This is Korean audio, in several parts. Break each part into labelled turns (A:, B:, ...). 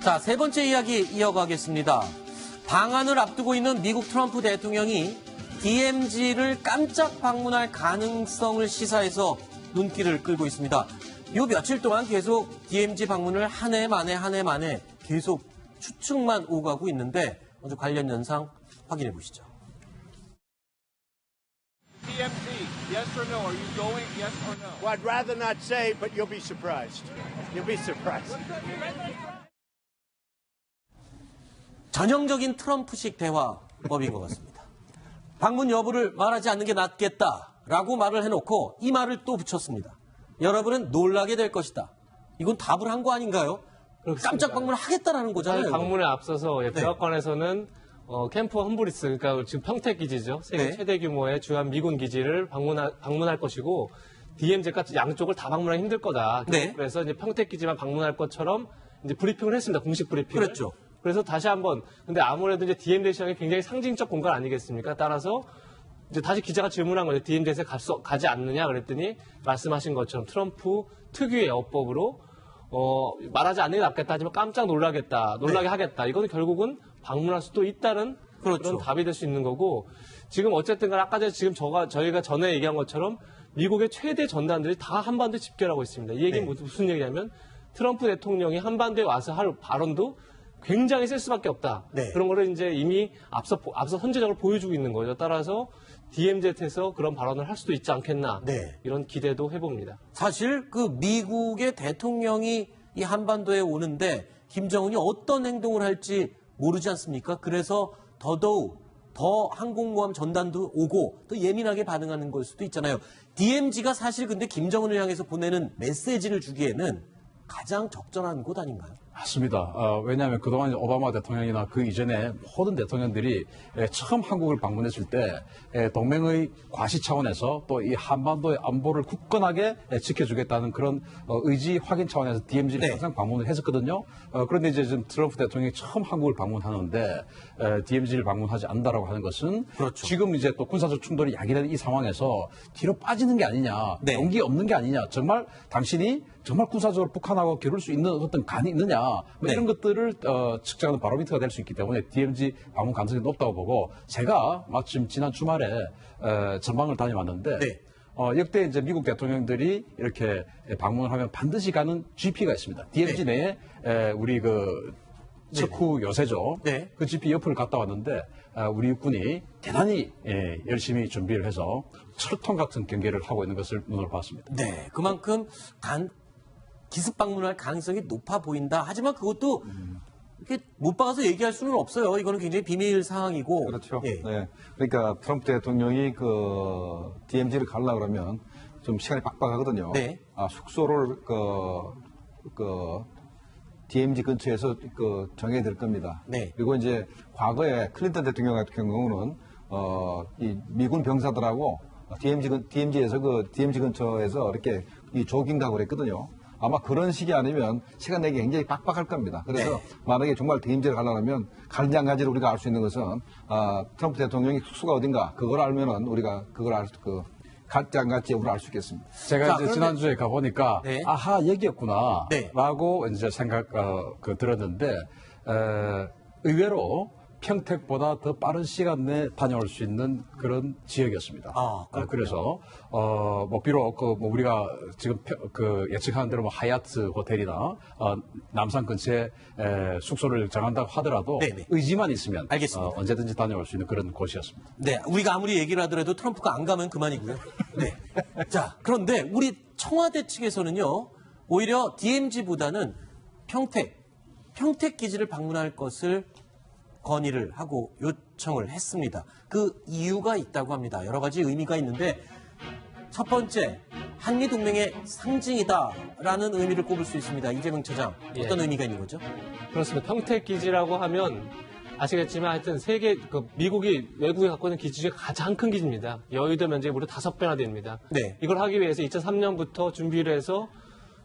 A: 자, 세 번째 이야기 이어가겠습니다. 방한을 앞두고 있는 미국 트럼프 대통령이 DMZ를 깜짝 방문할 가능성을 시사해서 눈길을 끌고 있습니다. 요 며칠 동안 계속 DMZ 방문을 한 해 만에 계속 추측만 오가고 있는데 먼저 관련 현상 확인해 보시죠.
B: DMZ, yes or no? Are you going, yes or no?
C: Well, I'd rather not say, but you'll be surprised. You'll be surprised.
A: 전형적인 트럼프식 대화법인 것 같습니다. 방문 여부를 말하지 않는 게 낫겠다라고 말을 해놓고 이 말을 또 붙였습니다. 여러분은 놀라게 될 것이다. 이건 답을 한 거 아닌가요?
D: 그렇습니다.
A: 깜짝 방문을 하겠다라는 거잖아요.
D: 방문에 앞서서 백악관에서는 캠프 험브리스, 그러니까 지금 평택 기지죠. 세계
A: 네.
D: 최대 규모의 주한 미군 기지를 방문할 것이고 DMZ가 양쪽을 다 방문하기 힘들 거다.
A: 네.
D: 그래서 이제 평택 기지만 방문할 것처럼 이제 브리핑을 했습니다. 공식 브리핑을.
A: 그랬죠.
D: 그래서 다시 한번 근데 아무래도 이제 DMZ 시장이 굉장히 상징적 공간 아니겠습니까? 따라서 이제 다시 기자가 질문한 거죠. DMZ에 가지 않느냐 그랬더니 말씀하신 것처럼 트럼프 특유의 어법으로 말하지 않는 게 낫겠다 하지만 깜짝 놀라게 하겠다. 이거는 결국은 방문할 수도 있다는
A: 그렇죠.
D: 그런 답이 될 수 있는 거고 지금 어쨌든 간 아까 전에 지금 저희가 전에 얘기한 것처럼 미국의 최대 전단들이 다 한반도에 집결하고 있습니다. 이 얘기는 무슨 얘기냐면 트럼프 대통령이 한반도에 와서 할 발언도 굉장히 셀 수밖에 없다.
A: 네.
D: 그런 거를 이제 이미 앞서 선제적으로 보여주고 있는 거죠. 따라서 DMZ에서 그런 발언을 할 수도 있지 않겠나.
A: 네.
D: 이런 기대도 해봅니다.
A: 사실 그 미국의 대통령이 이 한반도에 오는데 김정은이 어떤 행동을 할지 모르지 않습니까? 그래서 더더욱 더 항공모함 전단도 오고 또 예민하게 반응하는 걸 수도 있잖아요. DMZ가 사실 근데 김정은을 향해서 보내는 메시지를 주기에는 가장 적절한 곳 아닌가요?
E: 맞습니다. 왜냐하면 그동안 오바마 대통령이나 그 이전에 모든 대통령들이 처음 한국을 방문했을 때 동맹의 과시 차원에서 또 이 한반도의 안보를 굳건하게 지켜주겠다는 그런 의지 확인 차원에서 DMZ를
A: 네.
E: 항상 방문을 했었거든요. 그런데 이제 지금 트럼프 대통령이 처음 한국을 방문하는데 DMZ를 방문하지 않는다라고 하는 것은
A: 그렇죠.
E: 지금 이제 또 군사적 충돌이 야기되는 이 상황에서 뒤로 빠지는 게 아니냐,
A: 네.
E: 용기 없는 게 아니냐, 정말 당신이 정말 군사적으로 북한하고 겨룰 수 있는 어떤 간이 있느냐, 뭐
A: 네.
E: 이런 것들을 측정하는 바로미터가 될 수 있기 때문에 DMZ 방문 가능성이 높다고 보고 제가 마침 지난 주말에 전방을 다녀왔는데
A: 네.
E: 역대 이제 미국 대통령들이 이렇게 방문을 하면 반드시 가는 GP가 있습니다. DMZ 내에 우리 그 척후 요새죠.
A: 네.
E: 그 GP 옆을 갔다 왔는데 우리 육군이 대단히 열심히 준비를 해서 철통 같은 경계를 하고 있는 것을 눈으로 봤습니다.
A: 네, 그만큼 기습 방문할 가능성이 높아 보인다. 하지만 그것도 이렇게 못 박아서 얘기할 수는 없어요. 이거는 굉장히 비밀 사항이고.
F: 그렇죠.
A: 예.
F: 네. 그러니까 트럼프 대통령이 그 DMZ를 가려고 그러면 좀 시간이 빡빡하거든요.
A: 네.
F: 숙소를 DMZ 근처에서 정해야 될 겁니다.
A: 네.
F: 그리고 이제 과거에 클린턴 대통령 같은 경우는 이 미군 병사들하고 DMZ에서 DMZ 근처에서 이렇게 이 조깅하고 그랬거든요. 아마 그런 식이 아니면 시간 내기 굉장히 빡빡할 겁니다. 그래서
A: 네.
F: 만약에 정말 DMZ를 가려면 가는지 안 가는지를 우리가 알 수 있는 것은 트럼프 대통령이 숙소가 어딘가 그걸 알면은 우리가 그걸 갈지 안 갈지 우리가 알 수 있겠습니다.
E: 제가
A: 자,
E: 이제
A: 그런데-
E: 지난주에 가보니까
A: 네.
E: 아하 여기였구나
A: 네.
E: 라고 이제 들었는데 의외로 평택보다 더 빠른 시간 내에 다녀올 수 있는 그런 지역이었습니다.
A: 그렇군요.
E: 그래서 뭐 비록 우리가 지금 예측하는 대로 뭐 하얏트 호텔이나 남산 근처에 숙소를 정한다고 하더라도
A: 네네.
E: 의지만 있으면
A: 알겠습니다.
E: 언제든지 다녀올 수 있는 그런 곳이었습니다.
A: 네, 우리가 아무리 얘기를 하더라도 트럼프가 안 가면 그만이고요. 네. 자, 그런데 우리 청와대 측에서는요, 오히려 DMZ보다는 평택 기지를 방문할 것을 건의를 하고 요청을 했습니다. 그 이유가 있다고 합니다. 여러 가지 의미가 있는데 첫 번째, 한미동맹의 상징이다라는 의미를 꼽을 수 있습니다. 이재명 차장, 어떤
D: 예.
A: 의미가 있는 거죠?
D: 그렇습니다. 평택 기지라고 하면 아시겠지만 하여튼 미국이 외국에 갖고 있는 기지 중에 가장 큰 기지입니다. 여의도 면적이 무려 5배나 됩니다.
A: 네.
D: 이걸 하기 위해서 2003년부터 준비를 해서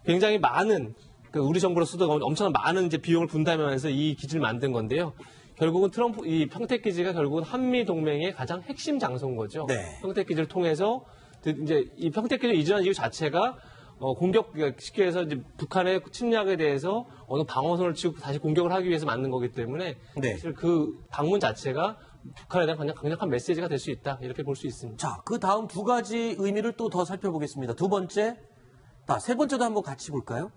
D: 굉장히 많은 우리 정부로서도 엄청난 많은 이제 비용을 분담하면서 이 기지를 만든 건데요. 결국은 이 평택 기지가 결국은 한미 동맹의 가장 핵심 장소인 거죠.
A: 네.
D: 평택 기지를 통해서 이제 이 평택 기지를 이전한 이유 자체가 공격, 쉽게 해서 이제 북한의 침략에 대해서 어느 방어선을 치고 다시 공격을 하기 위해서 만든 거기 때문에
A: 네.
D: 사실 그 방문 자체가 북한에 대한 강력한 메시지가 될 수 있다. 이렇게 볼 수 있습니다.
A: 자, 그 다음 두 가지 의미를 또 더 살펴보겠습니다. 두 번째, 세 번째도 한번 같이 볼까요?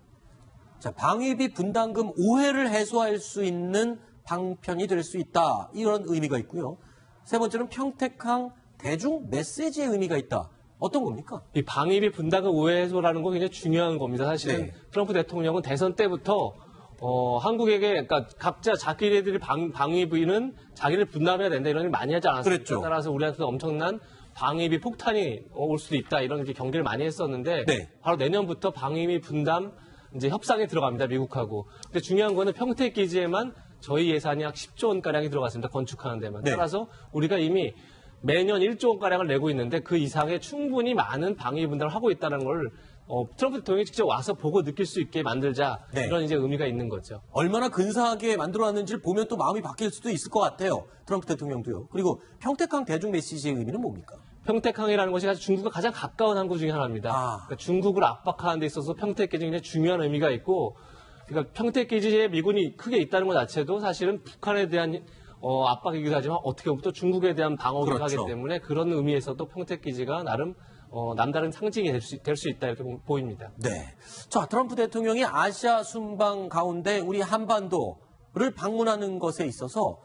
A: 자, 방위비 분담금 오해를 해소할 수 있는 방편이 될 수 있다. 이런 의미가 있고요. 세 번째는 평택항 대중 메시지의 의미가 있다. 어떤 겁니까?
D: 이 방위비 분담금 오해 해소라는 건 굉장히 중요한 겁니다. 사실은
A: 네.
D: 트럼프 대통령은 대선 때부터 한국에게 그러니까 각자 자기네들이 방위비는 자기를 분담해야 된다 이런 일 많이 하지 않았습니까?
A: 그랬죠.
D: 따라서 우리한테도 엄청난 방위비 폭탄이 올 수도 있다 이런 이제 경계를 많이 했었는데
A: 네.
D: 바로 내년부터 방위비 분담 이제 협상에 들어갑니다. 미국하고. 근데 중요한 거는 평택 기지에만 저희 예산이 약 10조 원 가량이 들어갔습니다. 건축하는 데만.
A: 네.
D: 따라서 우리가 이미 매년 1조 원 가량을 내고 있는데 그 이상의 충분히 많은 방위 분담을 하고 있다는 걸 트럼프 대통령이 직접 와서 보고 느낄 수 있게 만들자
A: 네.
D: 이런 이제 의미가 있는 거죠.
A: 얼마나 근사하게 만들어놨는지를 보면 또 마음이 바뀔 수도 있을 것 같아요. 트럼프 대통령도요. 그리고 평택항 대중 메시지의 의미는 뭡니까?
D: 평택항이라는 것이 사실 중국과 가장 가까운 항구 중에 하나입니다. 그러니까 중국을 압박하는 데 있어서 평택 기지가 굉장히 중요한 의미가 있고, 그러니까 평택 기지에 미군이 크게 있다는 것 자체도 사실은 북한에 대한 압박이기도 하지만 어떻게 보면 또 중국에 대한 방어기도
A: 그렇죠.
D: 하기 때문에 그런 의미에서도 평택 기지가 나름 남다른 상징이 될 수 있다 이렇게 보입니다.
A: 네. 자, 트럼프 대통령이 아시아 순방 가운데 우리 한반도를 방문하는 것에 있어서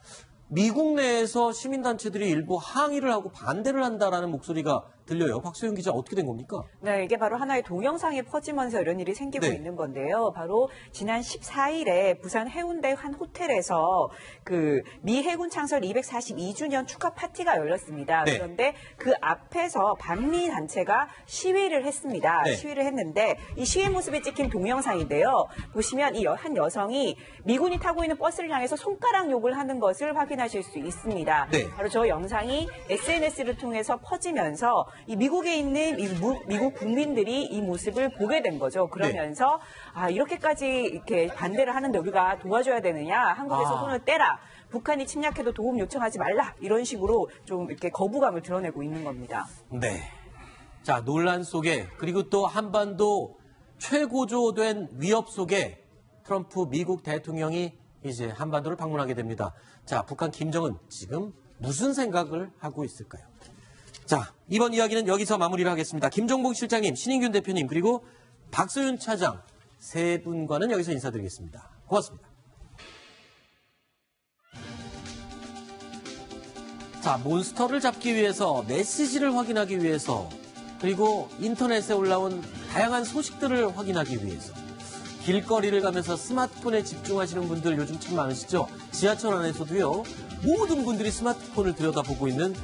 A: 미국 내에서 시민단체들이 일부 항의를 하고 반대를 한다라는 목소리가 들려요. 박소영 기자, 어떻게 된 겁니까?
G: 네, 이게 바로 하나의 동영상이 퍼지면서 이런 일이 생기고
A: 네.
G: 있는 건데요. 바로 지난 14일에 부산 해운대 한 호텔에서 그 미 해군 창설 242주년 축하 파티가 열렸습니다.
A: 네.
G: 그런데 그 앞에서 반미 단체가 시위를 했습니다.
A: 네.
G: 시위를 했는데 이 시위 모습이 찍힌 동영상인데요. 보시면 이 한 여성이 미군이 타고 있는 버스를 향해서 손가락 욕을 하는 것을 확인하실 수 있습니다.
A: 네.
G: 바로 저 영상이 SNS를 통해서 퍼지면서 이 미국에 있는 미국 국민들이 이 모습을 보게 된 거죠. 그러면서 이렇게까지 이렇게 반대를 하는데 우리가 도와줘야 되느냐? 한국에서 손을 떼라. 북한이 침략해도 도움 요청하지 말라. 이런 식으로 좀 이렇게 거부감을 드러내고 있는 겁니다.
A: 네. 자, 논란 속에 그리고 또 한반도 최고조된 위협 속에 트럼프 미국 대통령이 이제 한반도를 방문하게 됩니다. 자, 북한 김정은 지금 무슨 생각을 하고 있을까요? 자, 이번 이야기는 여기서 마무리를 하겠습니다. 김종봉 실장님, 신인균 대표님, 그리고 박소윤 차장 세 분과는 여기서 인사드리겠습니다. 고맙습니다. 자, 몬스터를 잡기 위해서, 메시지를 확인하기 위해서, 그리고 인터넷에 올라온 다양한 소식들을 확인하기 위해서 길거리를 가면서 스마트폰에 집중하시는 분들 요즘 참 많으시죠? 지하철 안에서도요, 모든 분들이 스마트폰을 들여다보고 있는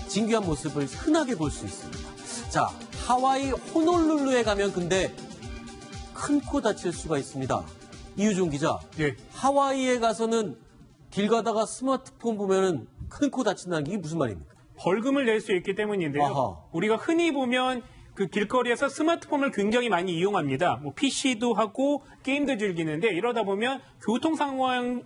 A: 진귀한 모습을 흔하게 볼 수 있습니다. 자, 하와이 호놀룰루에 가면 근데 큰 코 다칠 수가 있습니다. 이유종 기자,
H: 예.
A: 하와이에 가서는 길 가다가 스마트폰 보면은 큰 코 다친다는 게 이게 무슨 말입니까?
H: 벌금을 낼 수 있기 때문인데요.
A: 아하.
H: 우리가 흔히 보면 그 길거리에서 스마트폰을 굉장히 많이 이용합니다. 뭐 PC도 하고 게임도 즐기는데 이러다 보면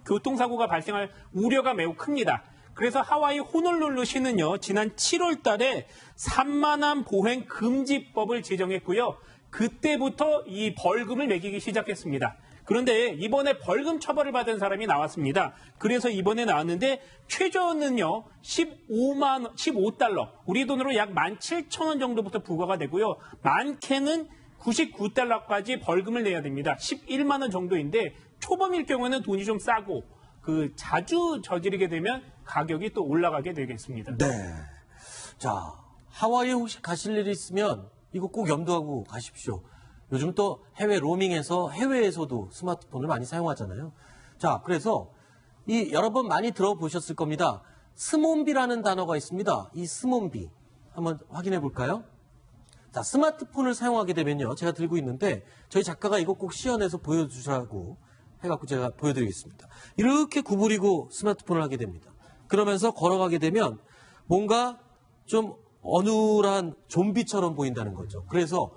H: 교통사고가 발생할 우려가 매우 큽니다. 그래서 하와이 호놀룰루시는요, 지난 7월 달에 산만한 보행 금지법을 제정했고요. 그때부터 이 벌금을 매기기 시작했습니다. 그런데 이번에 벌금 처벌을 받은 사람이 나왔습니다. 그래서 이번에 나왔는데 최저는요 15달러, 우리 돈으로 약 17,000원 정도부터 부과가 되고요. 많게는 99달러까지 벌금을 내야 됩니다. 11만 원 정도인데 초범일 경우에는 돈이 좀 싸고 자주 저지르게 되면 가격이 또 올라가게 되겠습니다.
A: 네. 자, 하와이에 혹시 가실 일이 있으면 이거 꼭 염두하고 가십시오. 요즘 또 해외 로밍에서 해외에서도 스마트폰을 많이 사용하잖아요. 자, 그래서 여러 번 많이 들어보셨을 겁니다. 스몬비라는 단어가 있습니다. 이 스몬비 한번 확인해 볼까요? 자, 스마트폰을 사용하게 되면요. 제가 들고 있는데 저희 작가가 이거 꼭 시연해서 보여주시라고 해갖고 제가 보여드리겠습니다. 이렇게 구부리고 스마트폰을 하게 됩니다. 그러면서 걸어가게 되면 뭔가 좀 어눌한 좀비처럼 보인다는 거죠. 그래서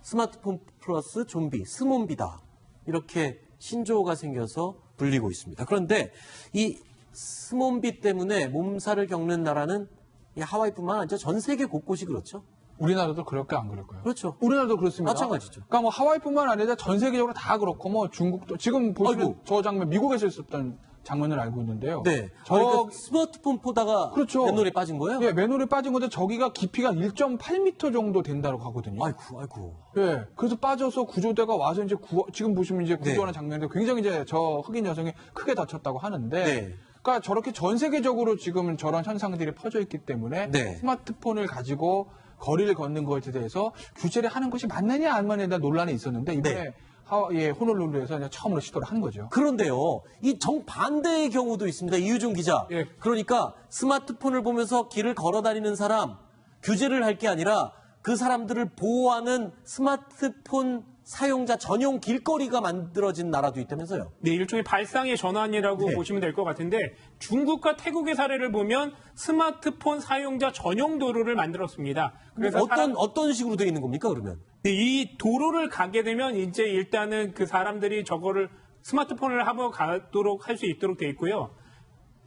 A: 스마트폰 플러스 좀비, 스몬비다. 이렇게 신조어가 생겨서 불리고 있습니다. 그런데 이 스몬비 때문에 몸살을 겪는 나라는 이 하와이뿐만 아니라 전 세계 곳곳이 그렇죠.
I: 우리나라도 그럴까 안 그럴까요?
A: 그렇죠.
I: 우리나라도 그렇습니다.
A: 마찬가지죠.
I: 그러니까 뭐 하와이뿐만 아니라 전 세계적으로 다 그렇고 뭐 중국도 지금 보시면
A: 아이고.
I: 저 장면 미국에서 있었던 장면을 알고 있는데요.
A: 네.
I: 저
A: 스마트폰 보다가
I: 그렇죠.
A: 맨놀에 빠진 거예요?
I: 예, 맨홀에 빠진 건데 저기가 깊이가 1.8m 정도 된다고 하거든요.
A: 아이고.
I: 예, 그래서 빠져서 구조대가 와서 이제 지금 보시면 이제
A: 네.
I: 구조하는 장면인데 굉장히 이제 저 흑인 여성이 크게 다쳤다고 하는데,
A: 네.
I: 그러니까 저렇게 전 세계적으로 지금 저런 현상들이 퍼져 있기 때문에
A: 네.
I: 스마트폰을 가지고 거리를 걷는 것에 대해서 규제를 하는 것이 맞느냐 안 맞느냐에 대한 논란이 있었는데 이번에
A: 네.
I: 호놀룰루에서 이제 처음으로 시도를 한 거죠.
A: 그런데요, 이 정반대의 경우도 있습니다. 이유준 기자.
H: 예.
A: 그러니까 스마트폰을 보면서 길을 걸어 다니는 사람, 규제를 할 게 아니라 그 사람들을 보호하는 스마트폰 사용자 전용 길거리가 만들어진 나라도 있다면서요.
H: 네, 일종의 발상의 전환이라고
A: 네.
H: 보시면 될 것 같은데 중국과 태국의 사례를 보면 스마트폰 사용자 전용 도로를 만들었습니다. 그래서
A: 어떤 식으로 되어 있는 겁니까, 그러면?
H: 네, 이 도로를 가게 되면 이제 일단은 그 사람들이 저거를 스마트폰을 하고 가도록 할 수 있도록 돼 있고요.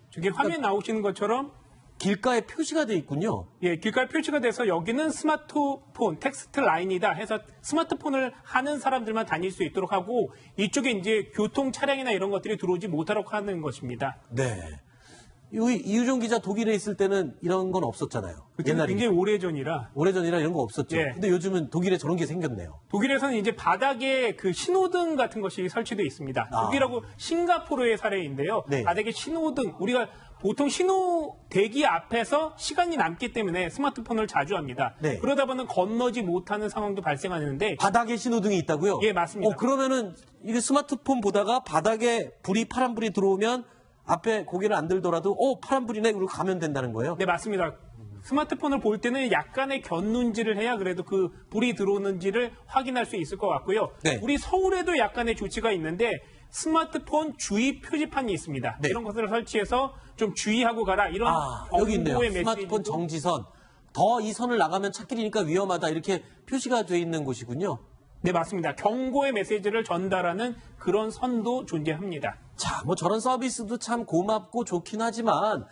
H: 저기 화면 나오시는 것처럼
A: 길가에 표시가 돼 있군요.
H: 예, 길가에 표시가 돼서 여기는 스마트폰, 텍스트 라인이다 해서 스마트폰을 하는 사람들만 다닐 수 있도록 하고 이쪽에 이제 교통 차량이나 이런 것들이 들어오지 못하도록 하는 것입니다.
A: 네. 이유준 기자 독일에 있을 때는 이런 건 없었잖아요. 옛날에.
H: 굉장히 오래전이라
A: 오래전이라 이런 거 없었죠.
H: 예.
A: 근데 요즘은 독일에 저런 게 생겼네요.
H: 독일에서는 이제 바닥에 그 신호등 같은 것이 설치되어 있습니다.
A: 아.
H: 독일하고 싱가포르의 사례인데요.
A: 네.
H: 바닥에 신호등, 우리가 보통 신호 대기 앞에서 시간이 남기 때문에 스마트폰을 자주 합니다.
A: 네.
H: 그러다 보면 건너지 못하는 상황도 발생하는데
A: 바닥에 신호등이 있다고요?
H: 예, 맞습니다.
A: 그러면은 이게 스마트폰 보다가 바닥에 파란불이 들어오면 앞에 고개를 안 들더라도 파란불이네 그러고 가면 된다는 거예요?
H: 네, 맞습니다. 스마트폰을 볼 때는 약간의 견눈질을 해야 그래도 그 불이 들어오는지를 확인할 수 있을 것 같고요.
A: 네.
H: 우리 서울에도 약간의 조치가 있는데 스마트폰 주의 표지판이 있습니다.
A: 네.
H: 이런 것들을 설치해서 좀 주의하고 가라 이런
A: 여기 있네요.
H: 경고의
A: 스마트폰
H: 메시지도
A: 정지선. 더 이 선을 나가면 찾길이니까 위험하다 이렇게 표시가 돼 있는 곳이군요.
H: 네, 맞습니다. 경고의 메시지를 전달하는 그런 선도 존재합니다.
A: 자, 뭐 저런 서비스도 참 고맙고 좋긴 하지만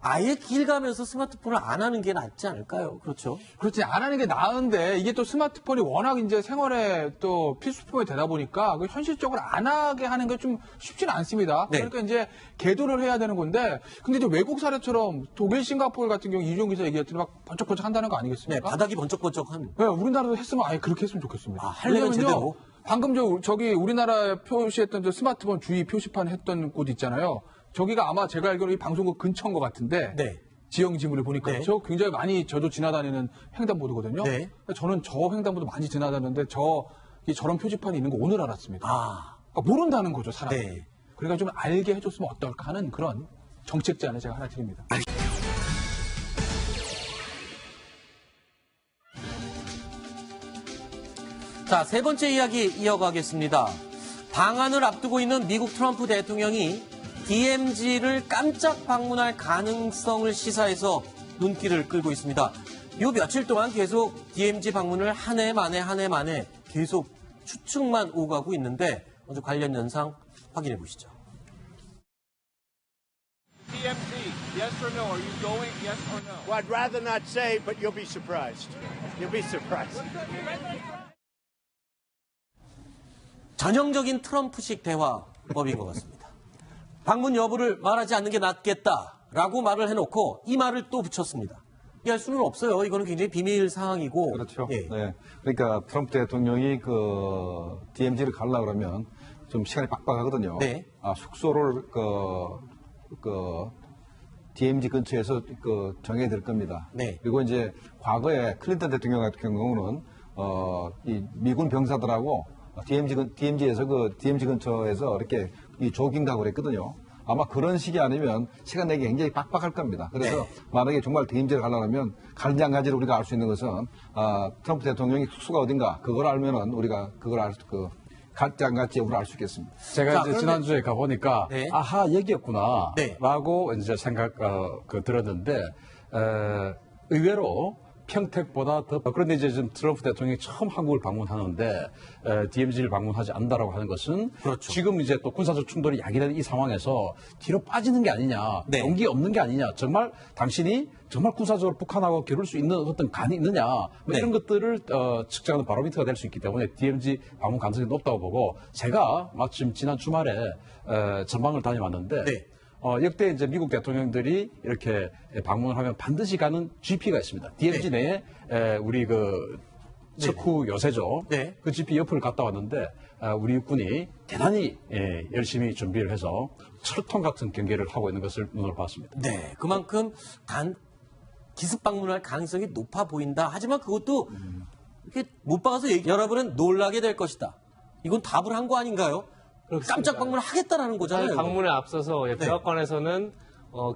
A: 아예 길 가면서 스마트폰을 안 하는 게 낫지 않을까요? 그렇죠.
I: 그렇지 안 하는 게 나은데 이게 또 스마트폰이 워낙 이제 생활에 또 필수품이 되다 보니까 그 현실적으로 안 하게 하는 게 좀 쉽지는 않습니다.
A: 네.
I: 그러니까 이제 계도를 해야 되는 건데 근데 이제 외국 사례처럼 독일, 싱가포르 같은 경우 이종 기자 얘기했더니 막 번쩍번쩍 한다는 거
A: 네,
I: 아니겠습니까?
A: 바닥이 번쩍번쩍한.
I: 네, 우리나라도 했으면 아예 그렇게 했으면 좋겠습니다.
A: 하려면
I: 왜냐면요,
A: 제대로.
I: 방금 저기 우리나라 표시했던 저 스마트폰 주의 표시판 했던 곳 있잖아요. 저기가 아마 제가 알기로 이 방송국 근처인 것 같은데
A: 네.
I: 지형 지물을 보니까
A: 네.
I: 저 굉장히 많이 저도 지나다니는 횡단보도거든요.
A: 네.
I: 저는 저 횡단보도 많이 지나다녔는데 저런 표지판이 있는 거 오늘 알았습니다.
A: 아,
I: 그러니까 모른다는 거죠, 사람이.
A: 네.
I: 그러니까 좀 알게 해줬으면 어떨까 하는 그런 정책 제안을 제가 하나 드립니다.
A: 자, 세 번째 이야기 이어가겠습니다. 방한을 앞두고 있는 미국 트럼프 대통령이 DMZ를 깜짝 방문할 가능성을 시사해서 눈길을 끌고 있습니다. 요 며칠 동안 계속 DMZ 방문을 한 해 만에 계속 추측만 오가고 있는데 먼저 관련 현상 확인해 보시죠.
B: DMZ, yes or no? Are you going? Yes or no?
C: Well, I'd rather not say, but you'll be surprised. You'll be surprised.
A: 전형적인 트럼프식 대화법인 것 같습니다. 방문 여부를 말하지 않는 게 낫겠다라고 말을 해놓고 이 말을 또 붙였습니다. 이해할 수는 없어요. 이거는 굉장히 비밀 사항이고.
F: 그렇죠.
A: 예.
F: 네. 그러니까 트럼프 대통령이 그 DMZ를 가려고 그러면 좀 시간이 빡빡하거든요.
A: 네.
F: 숙소를 DMZ 근처에서 정해야 될 겁니다.
A: 네.
F: 그리고 이제 과거에 클린턴 대통령 같은 경우는 이 미군 병사들하고 DMZ에서 DMZ 근처에서 이렇게 이 조깅하고 그랬거든요. 아마 그런 식이 아니면 시간 내기 굉장히 빡빡할 겁니다. 그래서
A: 네.
F: 만약에 정말 DMZ를 가려면 가는지 안 가는지를 우리가 알 수 있는 것은 트럼프 대통령이 숙소가 어딘가 그걸 알면은 우리가 그걸 갈지 안 갈지 우리가 알 수 있겠습니다.
E: 제가
A: 자,
E: 이제
A: 그런데-
E: 지난주에 가보니까
A: 네.
E: 아하 여기였구나
A: 네.
E: 라고 이제 들었는데 의외로 평택보다 더 그런데 이제 지금 트럼프 대통령이 처음 한국을 방문하는데 DMZ를 방문하지 않는다라고 하는 것은
A: 그렇죠.
E: 지금 이제 또 군사적 충돌이 야기되는 이 상황에서 뒤로 빠지는 게 아니냐,
A: 네.
E: 용기 없는 게 아니냐, 정말 당신이 정말 군사적으로 북한하고 겨룰 수 있는 어떤 간이 있느냐, 뭐
A: 네.
E: 이런 것들을 측정하는 바로미터가 될 수 있기 때문에 DMZ 방문 가능성이 높다고 보고 제가 마침 지난 주말에 전방을 다녀왔는데.
A: 네.
E: 역대 이제 미국 대통령들이 이렇게 방문을 하면 반드시 가는 GP가 있습니다. DMZ 내에 우리 그 척후 요새죠.
A: 네.
E: 그 GP 옆을 갔다 왔는데 우리 육군이 대단히 열심히 준비를 해서 철통 같은 경계를 하고 있는 것을 눈으로 봤습니다.
A: 네, 그만큼 기습 방문할 가능성이 높아 보인다. 하지만 그것도 이렇게 못 박아서 여러분은 놀라게 될 것이다. 이건 답을 한 거 아닌가요?
D: 그렇습니다.
A: 깜짝 방문을 하겠다라는 거잖아요.
D: 방문에 앞서서 백악관에서는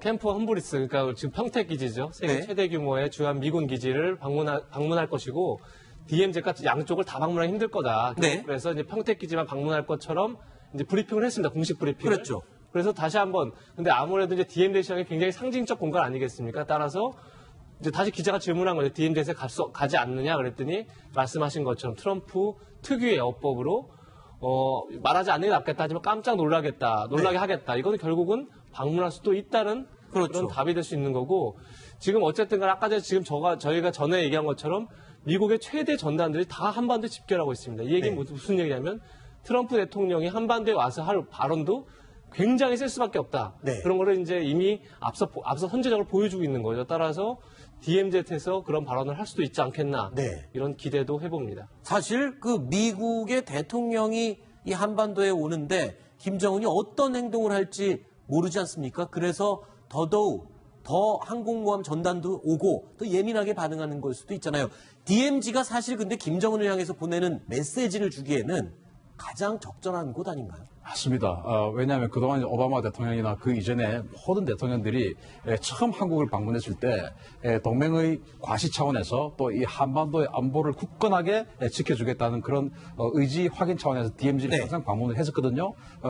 D: 캠프 험브리스, 그러니까 지금 평택 기지죠. 세계
A: 네.
D: 최대 규모의 주한 미군 기지를 방문할 것이고 DMZ가 양쪽을 다 방문하기 힘들 거다.
A: 네.
D: 그래서 이제 평택 기지만 방문할 것처럼 이제 브리핑을 했습니다. 공식 브리핑을.
A: 그렇죠.
D: 그래서 다시 한번 근데 아무래도 이제 DMZ 시장이 굉장히 상징적 공간 아니겠습니까? 따라서 이제 다시 기자가 질문한 거죠. DMZ에 가지 않느냐 그랬더니 말씀하신 것처럼 트럼프 특유의 어법으로 말하지 않는 게 낫겠다 하지만 깜짝 놀라게 하겠다. 이거는 결국은 방문할 수도 있다는
A: 그렇죠.
D: 그런 답이 될 수 있는 거고 지금 어쨌든 간 아까 전에 지금 저희가 전에 얘기한 것처럼 미국의 최대 전단들이 다 한반도에 집결하고 있습니다. 이 얘기는 무슨 얘기냐면 트럼프 대통령이 한반도에 와서 할 발언도 굉장히 셀 수밖에 없다.
A: 네.
D: 그런 거를 이제 이미 앞서 선제적으로 보여주고 있는 거죠. 따라서 DMZ에서 그런 발언을 할 수도 있지 않겠나.
A: 네.
D: 이런 기대도 해봅니다.
A: 사실 그 미국의 대통령이 이 한반도에 오는데 김정은이 어떤 행동을 할지 모르지 않습니까? 그래서 더더욱 더 항공모함 전단도 오고 또 예민하게 반응하는 걸 수도 있잖아요. DMZ가 사실 근데 김정은을 향해서 보내는 메시지를 주기에는 가장 적절한 곳 아닌가요?
E: 맞습니다. 왜냐하면 그동안 오바마 대통령이나 그 이전에 모든 대통령들이 처음 한국을 방문했을 때 동맹의 과시 차원에서 또 이 한반도의 안보를 굳건하게 지켜주겠다는 그런 의지 확인 차원에서 DMZ를
A: 네.
E: 항상 방문을 했었거든요.